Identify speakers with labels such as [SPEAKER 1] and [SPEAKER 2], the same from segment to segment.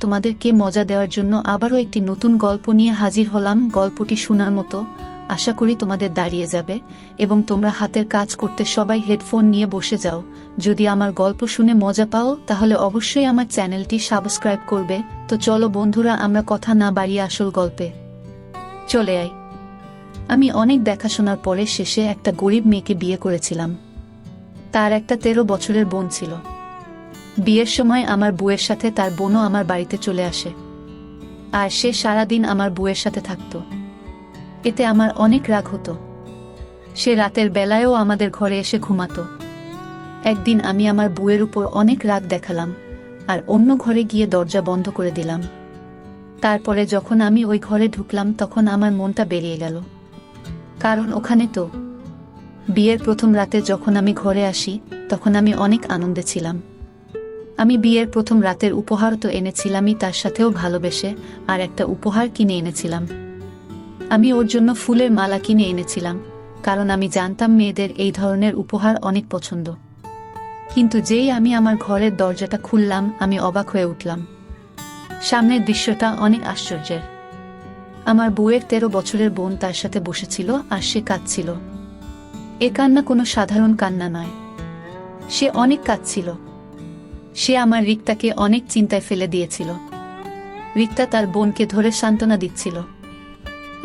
[SPEAKER 1] তোমাদেরকে মজা দেওয়ার জন্য আবারও একটি নতুন গল্প নিয়ে হাজির হলাম। গল্পটি শোনার মতো, আশা করি তোমাদের দাঁড়িয়ে যাবে এবং তোমরা হাতের কাজ করতে সবাই হেডফোন নিয়ে বসে যাও। যদি আমার গল্প শুনে মজা পাও তাহলে অবশ্যই আমার চ্যানেলটি সাবস্ক্রাইব করবে। তো চলো বন্ধুরা, আমরা কথা না বাড়িয়ে আসল গল্পে চলে আই। আমি অনেক দেখাশোনার পরে শেষে একটা গরিব মেয়েকে বিয়ে করেছিলাম। তার একটা 13 বছরের বোন ছিল। বিয়ের সময় আমার বউয়ের সাথে তার বোনও আমার বাড়িতে চলে আসে, আর সে সারাদিন আমার বউয়ের সাথে থাকত। এতে আমার অনেক রাগ হতো। সে রাতের বেলায়ও আমাদের ঘরে এসে ঘুমাতো। একদিন আমি আমার বউয়ের উপর অনেক রাগ দেখালাম আর অন্য ঘরে গিয়ে দরজা বন্ধ করে দিলাম। তারপরে যখন আমি ওই ঘরে ঢুকলাম তখন আমার মনটা বেরিয়ে গেল, কারণ ওখানে তো বিয়ের প্রথম রাতে যখন আমি ঘরে আসি তখন আমি অনেক আনন্দে ছিলাম। আমি বিয়ের প্রথম রাতের উপহার তো এনেছিলামই, তার সাথেও ভালোবেসে আর একটা উপহার কিনে এনেছিলাম। আমি ওর জন্য ফুলের মালা কিনে এনেছিলাম, কারণ আমি জানতাম মেয়েদের এই ধরনের উপহার অনেক পছন্দ। কিন্তু যেই আমি আমার ঘরের দরজাটা খুললাম আমি অবাক হয়ে উঠলাম। সামনের দৃশ্যটা অনেক আশ্চর্যের। আমার বউয়ের 13 বছরের বোন তার সাথে বসেছিল আর সে কাঁদছিল। এ কান্না কোনো সাধারণ কান্না নয়, সে অনেক কাঁদছিল। সে আমার রিক্তাকে অনেক চিন্তায় ফেলে দিয়েছিল। রিক্তা তার বোনকে ধরে সান্ত্বনা দিচ্ছিল।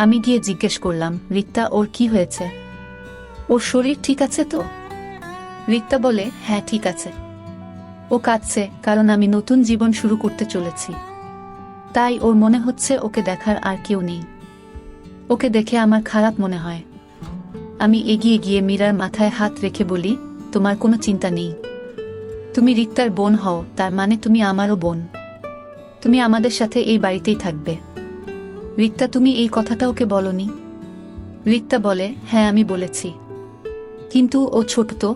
[SPEAKER 1] আমি গিয়ে জিজ্ঞেস করলাম, রিক্তা, ওর কি হয়েছে? ওর শরীর ঠিক আছে তো? রিক্তা বলে, হ্যাঁ ঠিক আছে। ও কাঁদছে কারণ আমি নতুন জীবন শুরু করতে চলেছি, তাই ওর মনে হচ্ছে ওকে দেখার আর কেউ নেই। ওকে দেখে আমার খারাপ মনে হয়। আমি এগিয়ে গিয়ে মীরার মাথায় হাত রেখে বলি, তোমার কোনো চিন্তা নেই। তুমি রিক্তার বোন হও, তার মানে তুমি আমারও বোন। তুমি আমাদের সাথে এই বাড়িতেই থাকবে। রিক্তা, তুমি এই কথাটা ওকে বলনি? রিক্তা বলে, হ্যাঁ আমি বলেছি, কিন্তু ও ছোট তো,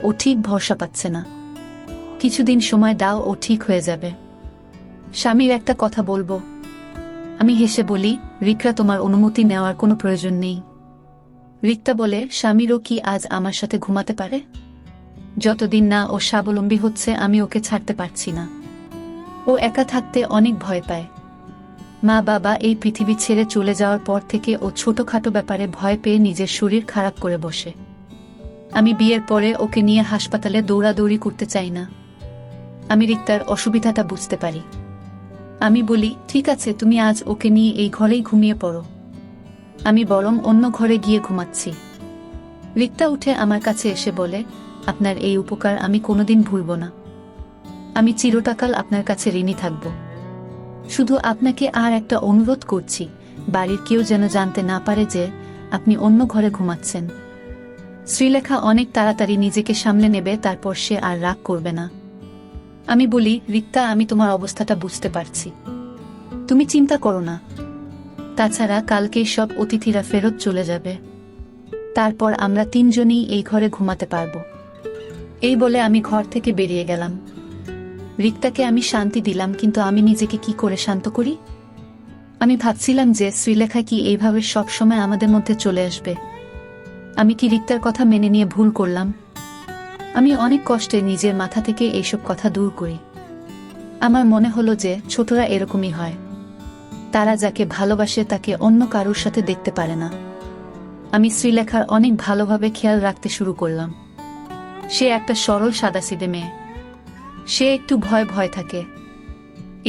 [SPEAKER 1] ও ঠিক ভরসা পাচ্ছে না। কিছুদিন সময় দাও, ও ঠিক হয়ে যাবে। স্বামীর একটা কথা বলবো। আমি হেসে বলি, রিক্তা, তোমার অনুমতি নেওয়ার কোনো প্রয়োজন নেই। রিক্তা বলে, স্বামীরও কি আজ আমার সাথে ঘুমাতে পারে? যতদিন না ও স্বাবলম্বী হচ্ছে আমি ওকে ছাড়তে পারছি না। ও একা থাকতে অনেক ভয় পায়। মা বাবা এই পৃথিবী ছেড়ে চলে যাওয়ার পর থেকে ও ছোটখাটো ব্যাপারে ভয় পেয়ে নিজের শরীর খারাপ করে বসে। আমি বিয়ের পরে ওকে নিয়ে হাসপাতালে দৌড়াদৌড়ি করতে চাই না। আমি রিক্তার অসুবিধাটা বুঝতে পারি। আমি বলি, ঠিক আছে, তুমি আজ ওকে নিয়ে এই ঘরেই ঘুমিয়ে পড়ো। আমি বরং অন্য ঘরে গিয়ে ঘুমাচ্ছি। রিক্তা উঠে আমার কাছে এসে বলে, আপনার এই উপকার আমি কোনোদিন ভুলব না। আমি চিরটাকাল আপনার কাছে ঋণী থাকব। শুধু আপনাকে আর একটা অনুরোধ করছি, বাড়ির কেউ যেন জানতে না পারে যে আপনি অন্য ঘরে ঘুমাচ্ছেন। শ্রীলেখা অনেক তাড়াতাড়ি নিজেকে সামলে নেবে, তারপর সে আর রাগ করবে না। আমি বলি, রিক্তা, আমি তোমার অবস্থাটা বুঝতে পারছি, তুমি চিন্তা করো না। তাছাড়া কালকেই সব অতিথিরা ফেরত চলে যাবে, তারপর আমরা তিনজনই এই ঘরে ঘুমাতে পারব। এই বলে আমি ঘর থেকে বেরিয়ে গেলাম। রিক্তাকে আমি শান্তি দিলাম, কিন্তু আমি নিজেকে কি করে শান্ত করি? আমি ভাবছিলাম যে শ্রীলেখা কি এইভাবে সব সময় আমাদের মধ্যে চলে আসবে? আমি কি রিক্তার কথা মেনে নিয়ে ভুল করলাম? আমি অনেক কষ্টে নিজের মাথা থেকে এইসব কথা দূর করি। আমার মনে হলো যে ছোটরা এরকমই হয়, তারা যাকে ভালোবাসে তাকে অন্য কারোর সাথে দেখতে পারে না। আমি শ্রীলেখার অনেক ভালোভাবে খেয়াল রাখতে শুরু করলাম। সে একটা সরল সাদাসিধে মেয়ে। সে একটু ভয় ভয় থাকে।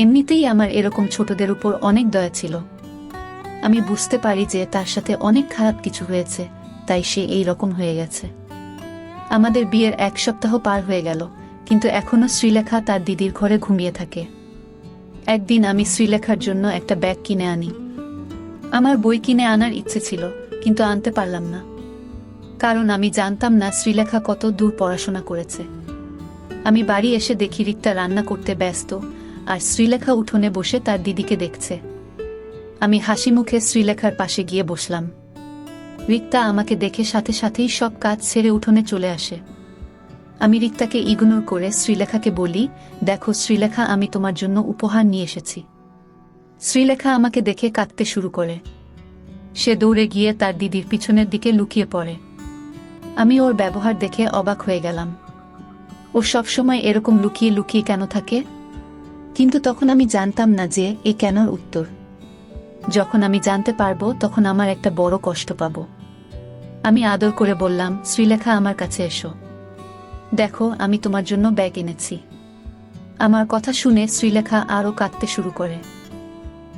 [SPEAKER 1] এমনিতেই আমার এরকম ছোটদের উপর অনেক দয়া ছিল। আমি বুঝতে পারি যে তার সাথে অনেক খারাপ কিছু হয়েছে, তাই সে এই রকম হয়ে গেছে। আমাদের বিয়ের 1 সপ্তাহ পার হয়ে গেল, কিন্তু এখনো শ্রীলেখা তার দিদির ঘরে ঘুমিয়ে থাকে। একদিন আমি শ্রীলেখার জন্য একটা ব্যাগ কিনে আনি। আমার বই কিনে আনার ইচ্ছে ছিল, কিন্তু আনতে পারলাম না, কারণ আমি জানতাম না শ্রীলেখা কত দূর পড়াশোনা করেছে। আমি বাড়ি এসে দেখি রিক্তা রান্না করতে ব্যস্ত, আর শ্রীলেখা উঠোনে বসে তার দিদিকে দেখছে। আমি হাসি মুখে শ্রীলেখার পাশে গিয়ে বসলাম। রিক্তা আমাকে দেখে সাথে সাথেই সব কাজ ছেড়ে উঠোনে চলে আসে। আমি রিক্তাকে ইগনোর করে শ্রীলেখাকে বলি, দেখো শ্রীলেখা, আমি তোমার জন্য উপহার নিয়ে এসেছি। শ্রীলেখা আমাকে দেখে কাঁদতে শুরু করে। সে দৌড়ে গিয়ে তার দিদির পিছনের দিকে লুকিয়ে পড়ে। আমি ওর ব্যবহার দেখে অবাক হয়ে গেলাম। ও সবসময় এরকম লুকিয়ে লুকিয়ে কেন থাকে? কিন্তু তখন আমি জানতাম না যে এ কেনর উত্তর। যখন আমি জানতে পারবো তখন আমার একটা বড় কষ্ট পাব। আমি আদর করে বললাম, শ্রীলেখা আমার কাছে এসো, দেখো আমি তোমার জন্য ব্যাগ এনেছি। আমার কথা শুনে শ্রীলেখা আরও কাঁদতে শুরু করে।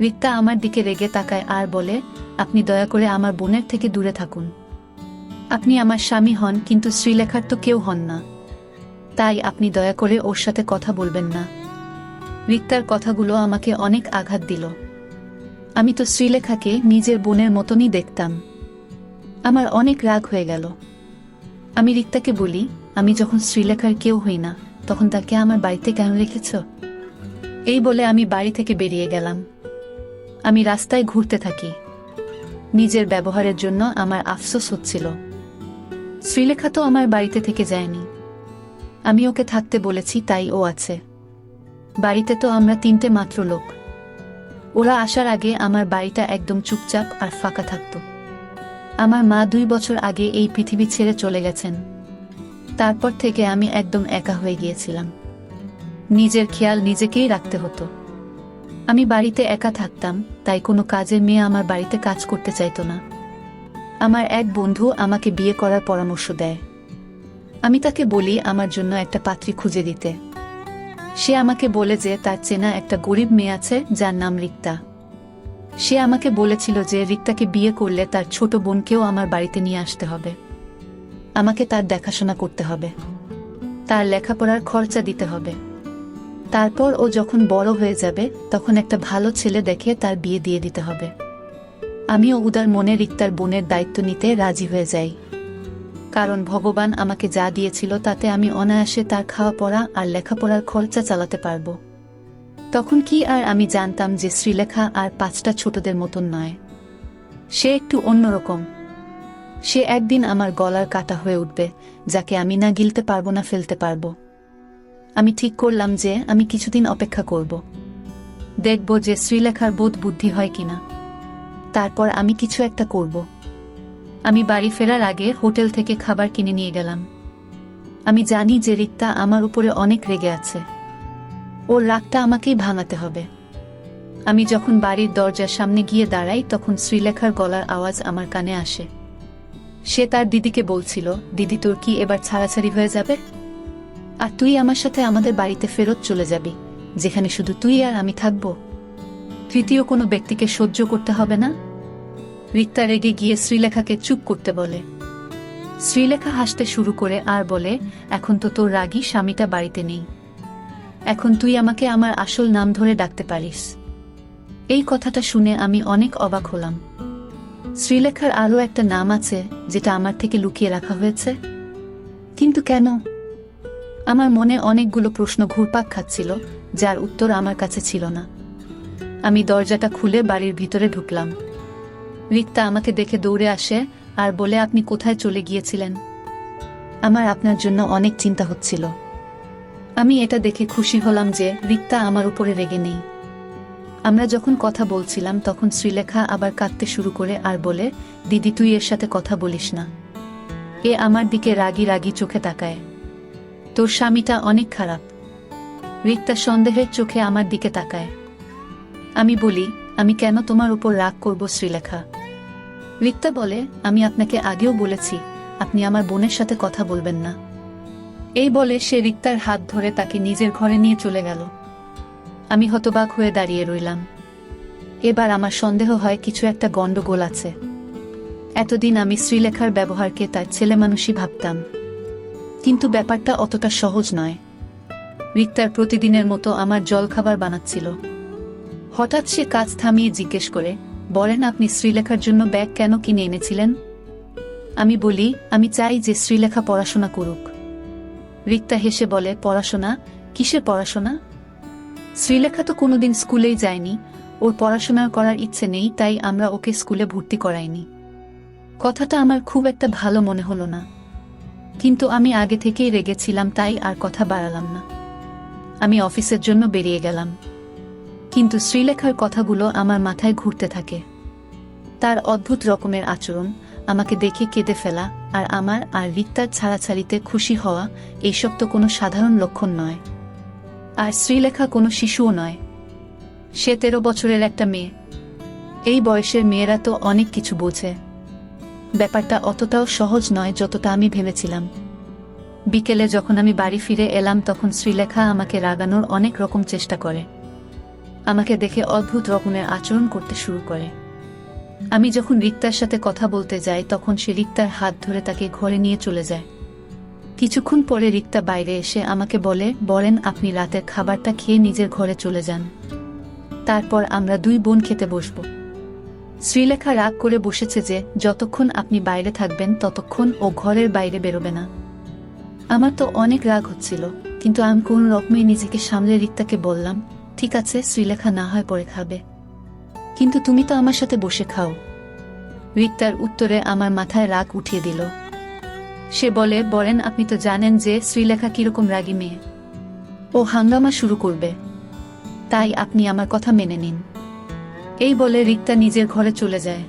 [SPEAKER 1] রিক্তা আমার দিকে রেগে তাকায় আর বলে, আপনি দয়া করে আমার বোনের থেকে দূরে থাকুন। আপনি আমার স্বামী হন, কিন্তু শ্রীলেখার তো কেউ হন না, তাই আপনি দয়া করে ওর সাথে কথা বলবেন না। রিক্তার কথাগুলো আমাকে অনেক আঘাত দিল। আমি তো শ্রীলেখাকে নিজের বোনের মতনই দেখতাম। আমার অনেক রাগ হয়ে গেল। আমি রিক্তাকে বলি, আমি যখন শ্রীলেখার কেউ হই না তখন তাকে আমার বাড়িতে কেন রেখেছ? এই বলে আমি বাড়ি থেকে বেরিয়ে গেলাম। আমি রাস্তায় ঘুরতে থাকি। নিজের ব্যবহারের জন্য আমার আফসোস হচ্ছিল। শ্রীলেখা তো আমার বাড়িতে থেকে যায়নি, আমি ওকে থাকতে বলেছি তাই ও আছে। বাড়িতে তো আমরা 3টে মাত্র লোক। ওরা আসার আগে আমার বাড়িটা একদম চুপচাপ আর ফাঁকা থাকত। আমার মা 2 বছর আগে এই পৃথিবী ছেড়ে চলে গেছেন। তারপর থেকে আমি একদম একা হয়ে গিয়েছিলাম। নিজের খেয়াল নিজেকেই রাখতে হতো। আমি বাড়িতে একা থাকতাম, তাই কোনো কাজের মেয়ে আমার বাড়িতে কাজ করতে চাইতো না। আমার এক বন্ধু আমাকে বিয়ে করার পরামর্শ দেয়। আমি তাকে বলি আমার জন্য একটা পাত্রী খুঁজে দিতে। সে আমাকে বলে যে তার চেনা একটা গরিব মেয়ে আছে যার নাম রিক্তা। সে আমাকে বলেছিল যে রিক্তাকে বিয়ে করলে তার ছোট বোনকেও আমার বাড়িতে নিয়ে আসতে হবে। আমাকে তার দেখাশোনা করতে হবে, তার লেখাপড়ার খরচা দিতে হবে। তারপর ও যখন বড় হয়ে যাবে তখন একটা ভালো ছেলে দেখে তার বিয়ে দিয়ে দিতে হবে। আমিও উদার মনে রিক্তার বোনের দায়িত্ব নিতে রাজি হয়ে যাই, কারণ ভগবান আমাকে যা দিয়েছিল তাতে আমি অনায়াসে তার খাওয়া পড়া আর লেখাপড়ার খরচা চালাতে পারব। তখন কি আর আমি জানতাম যে শ্রীলেখা আর 5টা ছোটদের মতন নয়, সে একটু অন্যরকম। সে একদিন আমার গলার কাটা হয়ে উঠবে, যাকে আমি না গিলতে পারবো না ফেলতে পারবো। আমি ঠিক করলাম যে আমি কিছুদিন অপেক্ষা করব, দেখব যে শ্রীলেখার বোধ বুদ্ধি হয় কিনা। তারপর আমি কিছু একটা করব। আমি বাড়ি ফেরার আগে হোটেল থেকে খাবার কিনে নিয়ে গেলাম। আমি জানি যে রিক্তা আমার উপরে অনেক রেগে আছে, ওর রাগটা আমাকেই ভাঙাতে হবে। আমি যখন বাড়ির দরজার সামনে গিয়ে দাঁড়াই তখন শ্রীলেখার গলার আওয়াজ আমার কানে আসে। সে তার দিদিকে বলছিল, দিদি তোর কি এবার ছাড়াছাড়ি হয়ে যাবে? আর তুই আমার সাথে আমাদের বাড়িতে ফেরত চলে যাবি, যেখানে শুধু তুই আর আমি থাকব। তৃতীয় কোনো ব্যক্তিকে সহ্য করতে হবে না। রিক্তা রেগে গিয়ে শ্রীলেখাকে চুপ করতে বলে। শ্রীলেখা হাসতে শুরু করে আর বলে, এখন তো তোর রাগী স্বামীটা বাড়িতে নেই, এখন তুই আমাকে আমার আসল নাম ধরে ডাকতে পারিস। এই কথাটা শুনে আমি অনেক অবাক হলাম। শ্রীলেখার আরও একটা নাম আছে যেটা আমার থেকে লুকিয়ে রাখা হয়েছে, কিন্তু কেন? আমার মনে অনেকগুলো প্রশ্ন ঘুরপাক খাচ্ছিল, যার উত্তর আমার কাছে ছিল না। আমি দরজাটা খুলে বাড়ির ভিতরে ঢুকলাম। রিক্তা আমাকে দেখে দৌড়ে আসে আর বলে, আপনি কোথায় চলে গিয়েছিলেন? আমার আপনার জন্য অনেক চিন্তা হচ্ছিল। আমি এটা দেখে খুশি হলাম যে রিক্তা আমার উপরে রেগে নেই। আমরা যখন কথা বলছিলাম তখন শ্রীলেখা আবার কাঁদতে শুরু করে আর বলে, দিদি তুই এর সাথে কথা বলিস না। এ আমার দিকে রাগি রাগি চোখে তাকায়। তোর স্বামীটা অনেক খারাপ। রিক্তা সন্দেহের চোখে আমার দিকে তাকায়। আমি বলি, আমি কেন তোমার উপর রাগ করব শ্রীলেখা? রিক্তা বলে, আমি আপনাকে আগেও বলেছি আপনি আমার বোনের সাথে কথা বলবেন না। এই বলে সে রিক্তার হাত ধরে তাকে নিজের ঘরে নিয়ে চলে গেল। আমি হতবাক হয়ে দাঁড়িয়ে রইলাম। এবার আমার সন্দেহ হয় কিছু একটা গন্ডগোল আছে। এতদিন আমি শ্রীলেখার ব্যবহারকে তার ছেলেমানুষই ভাবতাম, কিন্তু ব্যাপারটা অতটা সহজ নয়। রিক্তার প্রতিদিনের মতো আমার জলখাবার বানাচ্ছিল। হঠাৎ সে কাজ থামিয়ে জিজ্ঞেস করে, বলেন আপনি শ্রীলেখার জন্য ব্যাগ কেন কিনে এনেছিলেন? আমি বলি, আমি চাই যে শ্রীলেখা পড়াশোনা করুক। রিক্তা হেসে বলে, পড়াশোনা? কিসের পড়াশোনা? শ্রীলেখা তো কোনোদিন স্কুলেই যায়নি, ওর পড়াশোনা করার ইচ্ছে নেই, তাই আমরা ওকে স্কুলে ভর্তি করাইনি। কথাটা আমার খুব একটা ভালো মনে হলো না, কিন্তু আমি আগে থেকেই রেগেছিলাম, তাই আর কথা বাড়ালাম না। আমি অফিসের জন্য বেরিয়ে গেলাম, কিন্তু শ্রীলেখার কথাগুলো আমার মাথায় ঘুরতে থাকে। তার অদ্ভুত রকমের আচরণ, আমাকে দেখে কেঁদে ফেলা, আর আমার আর রিক্তার ছাড়াছাড়িতে খুশি হওয়া, এইসব তো কোনো সাধারণ লক্ষণ নয়। আর শ্রীলেখা কোনো শিশুও নয়, সে 13 বছরের একটা মেয়ে। এই বয়সের মেয়েরা তো অনেক কিছু বোঝে। ব্যাপারটা অতটাও সহজ নয় যতটা আমি ভেবেছিলাম। বিকেলে যখন আমি বাড়ি ফিরে এলাম তখন শ্রীলেখা আমাকে রাগানোর অনেক রকম চেষ্টা করে। আমাকে দেখে অদ্ভুত রকমের আচরণ করতে শুরু করে। আমি যখন রিক্তার সাথে কথা বলতে যাই তখন সে রিক্তার হাত ধরে তাকে ঘরে নিয়ে চলে যায়। কিছুক্ষণ পরে রিক্তা বাইরে এসে আমাকে বলেন আপনি রাতের খাবারটা খেয়ে নিজের ঘরে চলে যান, তারপর আমরা 2 বোন খেতে বসব। শ্রীলেখা রাগ করে বসেছে যে যতক্ষণ আপনি বাইরে থাকবেন ততক্ষণ ও ঘরের বাইরে বেরোবে না। আমার তো অনেক রাগ হচ্ছিল, কিন্তু আমি কোন রকমে নিজেকে সামলে রিক্তাকে বললাম, ঠিক আছে শ্রীলেখা না হয় পরে খাবে, কিন্তু তুমি তো আমার সাথে বসে খাও। রিক্তার উত্তরে আমার মাথায় রাগ উঠিয়ে দিল। সে বলেন আপনি তো জানেন যে শ্রীলেখা কিরকম রাগী মেয়ে, ও হাঙ্গামা শুরু করবে, তাই আপনি আমার কথা মেনে নিন। এই বলে রিক্তা নিজের ঘরে চলে যায়।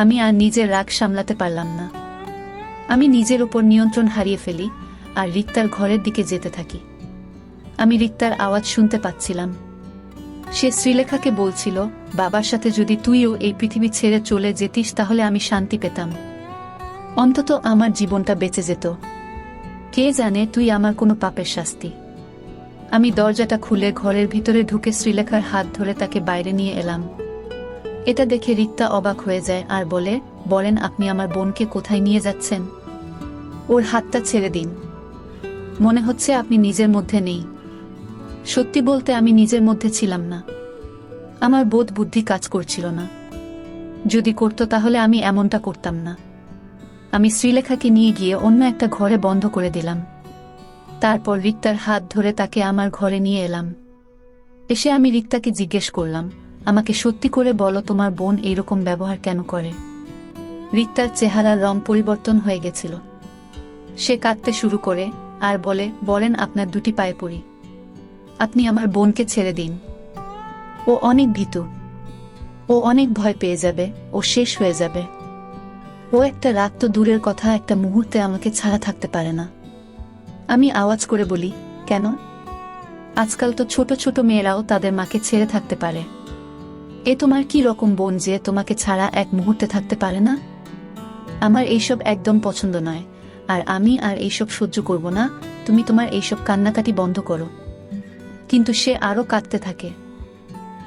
[SPEAKER 1] আমি আর নিজের রাগ সামলাতে পারলাম না। আমি নিজের উপর নিয়ন্ত্রণ হারিয়ে ফেলি আর রিক্তার ঘরের দিকে যেতে থাকি। আমি রিক্তার আওয়াজ শুনতে পাচ্ছিলাম। সে শ্রীলেখাকে বলছিল, বাবার সাথে যদি তুইও এই পৃথিবী ছেড়ে চলে যেতিস তাহলে আমি শান্তি পেতাম, অন্তত আমার জীবনটা বেঁচে যেত। কে জানে তুই আমার কোনো পাপের শাস্তি। আমি দরজাটা খুলে ঘরের ভিতরে ঢুকে শ্রীলেখার হাত ধরে তাকে বাইরে নিয়ে এলাম। এটা দেখে রিক্তা অবাক হয়ে যায় আর বলেন আপনি আমার বোনকে কোথায় নিয়ে যাচ্ছেন? ওর হাতটা ছেড়ে দিন, মনে হচ্ছে আপনি নিজের মধ্যে নেই। সত্যি বলতে আমি নিজের মধ্যে ছিলাম না। আমার বোধ বুদ্ধি কাজ করছিল না। যদি করত তাহলে আমি এমনটা করতাম না। আমি শ্রীলেখাকে নিয়ে গিয়ে অন্য একটা ঘরে বন্ধ করে দিলাম। তারপর রিক্তার হাত ধরে তাকে আমার ঘরে নিয়ে এলাম। এসে আমি রিক্তাকে জিজ্ঞেস করলাম, আমাকে সত্যি করে বলো তোমার বোন এইরকম ব্যবহার কেন করে? রিক্তার চেহারার রং পরিবর্তন হয়ে গেছিল। সে কাঁদতে শুরু করে আর বলেন আপনার 2টি পায়ে পড়ি, আপনি আমার বোনকে ছেড়ে দিন। ও অনেক ভীতু, ও অনেক ভয় পেয়ে যাবে, ও শেষ হয়ে যাবে। ও একটা রাত তো দূরের কথা, একটা মুহূর্তে আমাকে ছাড়া থাকতে পারে না। আমি আওয়াজ করে বলি, কেন? আজকাল তো ছোট ছোট মেয়েরাও তাদের মাকে ছেড়ে থাকতে পারে। এ তোমার কি রকম বোন যে তোমাকে ছাড়া এক মুহূর্তে থাকতে পারে না? আমার এইসব একদম পছন্দ নয়, আর আমি আর এইসব সহ্য করব না। তুমি তোমার এইসব কান্নাকাটি বন্ধ করো। কিন্তু সে আরো কাঁদতে থাকে।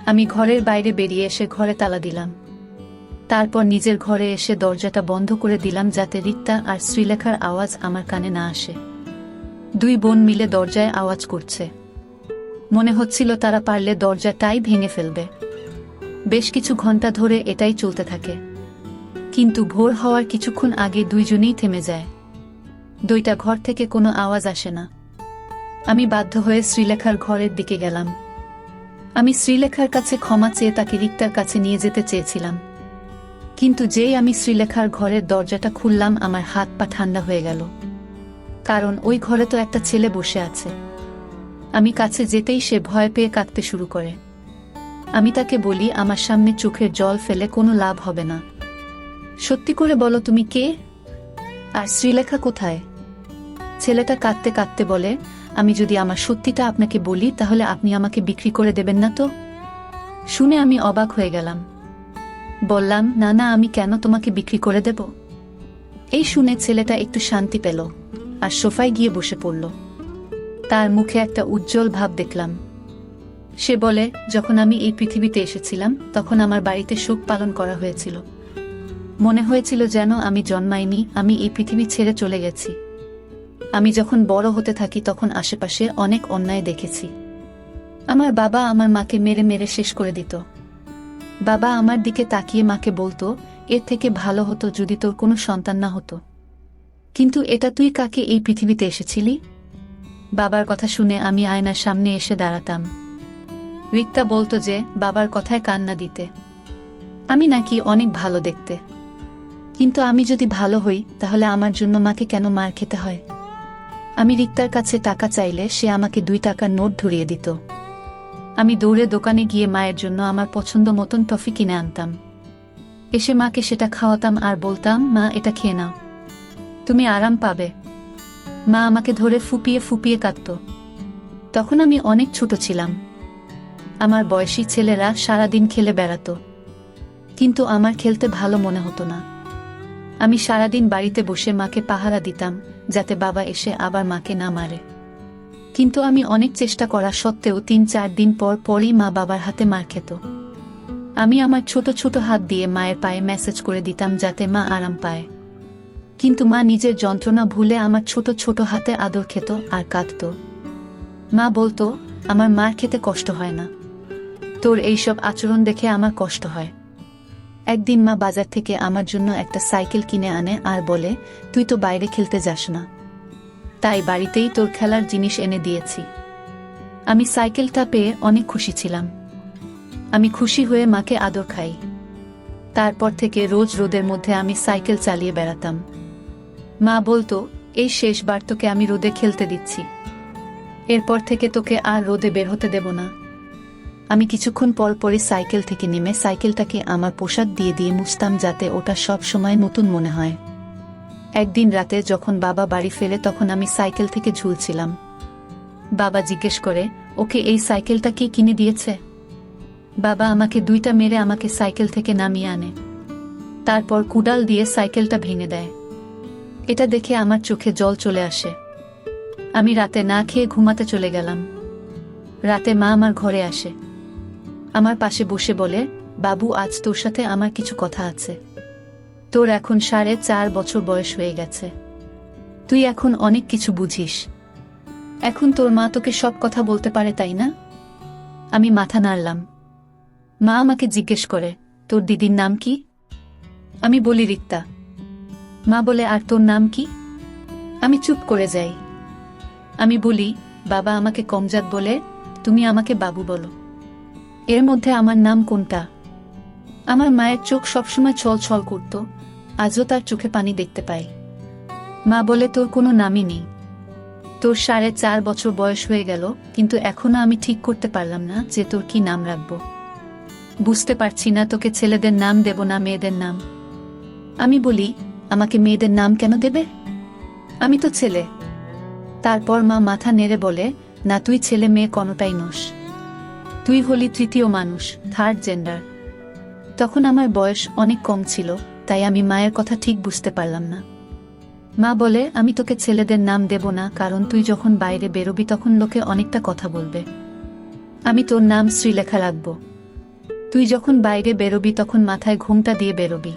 [SPEAKER 1] আমি ঘরের বাইরে বেরিয়ে এসে ঘরে তালা দিলাম। তারপর নিজের ঘরে এসে দরজাটা বন্ধ করে দিলাম যাতে রিক্তা আর শ্রীলেখার আওয়াজ আমার কানে না আসে। 2 বোন মিলে দরজায় আওয়াজ করছে। মনে হচ্ছিল তারা পারলে দরজাটাই ভেঙে ফেলবে। বেশ কিছু ঘন্টা ধরে এটাই চলতে থাকে, কিন্তু ভোর হওয়ার কিছুক্ষণ আগে 2 জনেই থেমে যায়। 2টা ঘর থেকে কোনো আওয়াজ আসে না। আমি বাধ্য হয়ে শ্রীলেখার ঘরের দিকে গেলাম। আমি শ্রীলেখার কাছে ক্ষমা চেয়ে তাকে রিক্তার কাছে নিয়ে যেতে চেয়েছিলাম, কিন্তু যেই আমি শ্রীলেখার ঘরের দরজাটা খুললাম আমার হাত পা ঠান্ডা হয়ে গেল, কারণ ওই ঘরে তো একটা ছেলে বসে আছে। আমি কাছে যেতেই সে ভয় পেয়ে কাঁদতে শুরু করে। আমি তাকে বলি, আমার সামনে চোখের জল ফেলে কোনো লাভ হবে না। সত্যি করে বলো তুমি কে, আর শ্রীলেখা কোথায়? ছেলেটা কাঁদতে কাঁদতে বলে, আমি যদি আমার সত্যিটা আপনাকে বলি তাহলে আপনি আমাকে বিক্রি করে দেবেন না তো? শুনে আমি অবাক হয়ে গেলাম। বললাম, না না, আমি কেন তোমাকে বিক্রি করে দেব? এই শুনে ছেলেটা একটু শান্তি পেল আর সোফায় গিয়ে বসে পড়ল। তার মুখে একটা উজ্জ্বল ভাব দেখলাম। সে বলে, যখন আমি এই পৃথিবীতে এসেছিলাম তখন আমার বাড়িতে শোক পালন করা হয়েছিল। মনে হয়েছিল যেন আমি জন্মাইনি, আমি এই পৃথিবী ছেড়ে চলে গেছি। আমি যখন বড় হতে থাকি তখন আশেপাশে অনেক অন্যায় দেখেছি। আমার বাবা আমার মাকে মেরে মেরে শেষ করে দিত। বাবা আমার দিকে তাকিয়ে মাকে বলতো, এর থেকে ভালো হতো যদি তোর কোনো সন্তান না হতো। কিন্তু এটা তুই কাকে এই পৃথিবীতে এসেছিলি? বাবার কথা শুনে আমি আয়নার সামনে এসে দাঁড়াতাম। রিক্তা বলতো যে বাবার কথায় কান্না দিতে। আমি নাকি অনেক ভালো দেখতে। কিন্তু আমি যদি ভালো হই তাহলে আমার জন্য মাকে কেন মার খেতে হয়? আমি রিক্তার কাছে টাকা চাইলে সে আমাকে 2 টাকার নোট ধরিয়ে দিত। আমি দৌড়ে দোকানে গিয়ে মায়ের জন্য আমার পছন্দ মতন টফি কিনে আনতাম। এসে মাকে সেটা খাওয়াতাম আর বলতাম, মা এটা খেয়ে নাও, তুমি আরাম পাবে। মা আমাকে ধরে ফুপিয়ে ফুপিয়ে কাঁদত। তখন আমি অনেক ছোট ছিলাম। আমার বয়সী ছেলেরা সারাদিন খেলে বেড়াতো, কিন্তু আমার খেলতে ভালো মনে হতো না। আমি সারাদিন বাড়িতে বসে মাকে পাহারা দিতাম, যাতে বাবা এসে আবার মাকে না মারে। কিন্তু আমি অনেক চেষ্টা করা সত্ত্বেও 3-4 দিন পর পরই মা বাবার হাতে মার খেত। আমি আমার ছোট ছোট হাত দিয়ে মায়ের পায়ে ম্যাসেজ করে দিতাম যাতে মা আরাম পায়। কিন্তু মা নিজের যন্ত্রণা ভুলে আমার ছোট ছোট হাতে আদর খেত আর কাঁদত। মা বলতো, আমার মার খেতে কষ্ট হয় না, তোর এইসব আচরণ দেখে আমার কষ্ট হয়। একদিন মা বাজার থেকে আমার জন্য একটা সাইকেল কিনে আনে আর বলে, তুই তো বাইরে খেলতে যাস না, তাই বাড়িতেই তোর খেলার জিনিস এনে দিয়েছি। আমি সাইকেলটা পেয়ে অনেক খুশি ছিলাম। আমি খুশি হয়ে মাকে আদর খাই। তারপর থেকে রোজ রোদের মধ্যে আমি সাইকেল চালিয়ে বেড়াতাম। মা বলতো, এই শেষবার তোকে আমি রোদে খেলতে দিচ্ছি, এরপর থেকে তোকে আর রোদে বের হতে দেব না। আমি কিছুক্ষণ পর পরই সাইকেল থেকে নেমে সাইকেলটাকে আমার পোশাক দিয়ে দিয়ে মুছতাম, যাতে ওটা সব সময় নতুন মনে হয়। একদিন রাতে যখন বাবা বাড়ি ফেরে তখন আমি সাইকেল থেকে ঝুলছিলাম। বাবা জিজ্ঞেস করে, ওকে এই সাইকেলটা কে কিনে দিয়েছে? বাবা আমাকে 2টা মেরে আমাকে সাইকেল থেকে নামিয়ে আনে, তারপর কুড়াল দিয়ে সাইকেলটা ভেঙে দেয়। এটা দেখে আমার চোখে জল চলে আসে। আমি রাতে না খেয়ে ঘুমাতে চলে গেলাম। রাতে মা আমার ঘরে আসে, আমার পাশে বসে বলে, বাবু, আজ তোর সাথে আমার কিছু কথা আছে। তোর এখন 4.5 বছর বয়স হয়ে গেছে, তুই এখন অনেক কিছু বুঝিস। এখন তোর মা তোকে সব কথা বলতে পারে, তাই না? আমি মাথা নাড়লাম। মা আমাকে জিজ্ঞেস করে, তোর দিদির নাম কি? আমি বলি, রিক্তা। মা বলে, আর তোর নাম কি? আমি চুপ করে যাই। আমি বলি, বাবা আমাকে কমজাত বলে, তুমি আমাকে বাবু বলো। এর মধ্যে আমার নাম কোনটা? আমার মায়ের চোখ সবসময় ছল ছল করত, আজও তার চোখে পানি দেখতে পাই। মা বলে, তোর কোনো নামই নেই। তোর 4.5 বছর বয়স হয়ে গেল, কিন্তু এখনো আমি ঠিক করতে পারলাম না যে তোর কি নাম রাখব। বুঝতে পারছি না তোকে ছেলেদের নাম দেব না মেয়েদের নাম। আমি বলি, আমাকে মেয়েদের নাম কেন দেবে? আমি তো ছেলে। তারপর মা মাথা নেড়ে বলে, না, তুই ছেলে মেয়ে কোনোটাই নোস, তুই হলি তৃতীয় মানুষ, থার্ড জেন্ডার। তখন আমার বয়স অনেক কম ছিল, তাই আমি মায়ের কথা ঠিক বুঝতে পারলাম না। মা বলে, আমি তোকে ছেলেদের নাম দেব না, কারণ তুই যখন বাইরে বেরোবি তখন লোকে অনেকটা কথা বলবে। আমি তোর নাম শ্রীলেখা রাখব। তুই যখন বাইরে বেরোবি তখন মাথায় ঘোমটা দিয়ে বেরোবি,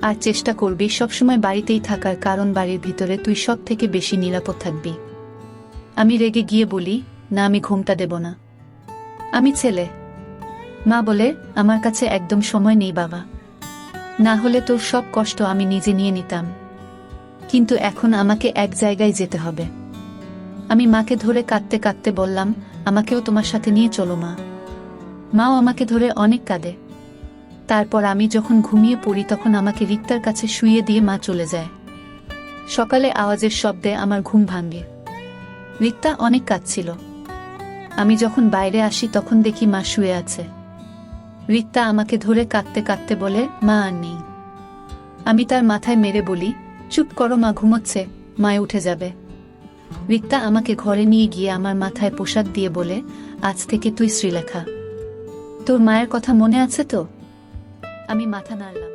[SPEAKER 1] আর চেষ্টা করবি সবসময় বাড়িতেই থাকার, কারণ বাড়ির ভিতরে তুই সব থেকে বেশি নিরাপদ থাকবি। আমি রেগে গিয়ে বলি, না, আমি ঘোমটা দেব না, আমি ছেলে। মা বলে, আমার কাছে একদম সময় নেই বাবা, না হলে তোর সব কষ্ট আমি নিজে নিয়ে নিতাম, কিন্তু এখন আমাকে এক জায়গায় যেতে হবে। আমি মাকে ধরে কাঁদতে কাঁদতে বললাম, আমাকেও তোমার সাথে নিয়ে চলো মা। মাও আমাকে ধরে অনেক কাঁদে। তারপর আমি যখন ঘুমিয়ে পড়ি তখন আমাকে রিক্তার কাছে শুইয়ে দিয়ে মা চলে যায়। সকালে আওয়াজের শব্দে আমার ঘুম ভাঙে। রিক্তা অনেক কাঁদছিল। আমি যখন বাইরে আসি তখন দেখি মা শুয়ে আছে। রিক্তা আমাকে ধরে কাঁদতে কাঁদতে বলে, মা আর নেই। আমি তার মাথায় মেরে বলি, চুপ করো, মা ঘুমোচ্ছে, মায় উঠে যাবে। রিক্তা আমাকে ঘরে নিয়ে গিয়ে আমার মাথায় পোশাক দিয়ে বলে, আজ থেকে তুই শ্রীলেখা। তোর মায়ের কথা মনে আছে তো? আমি মাথা নাড়লাম।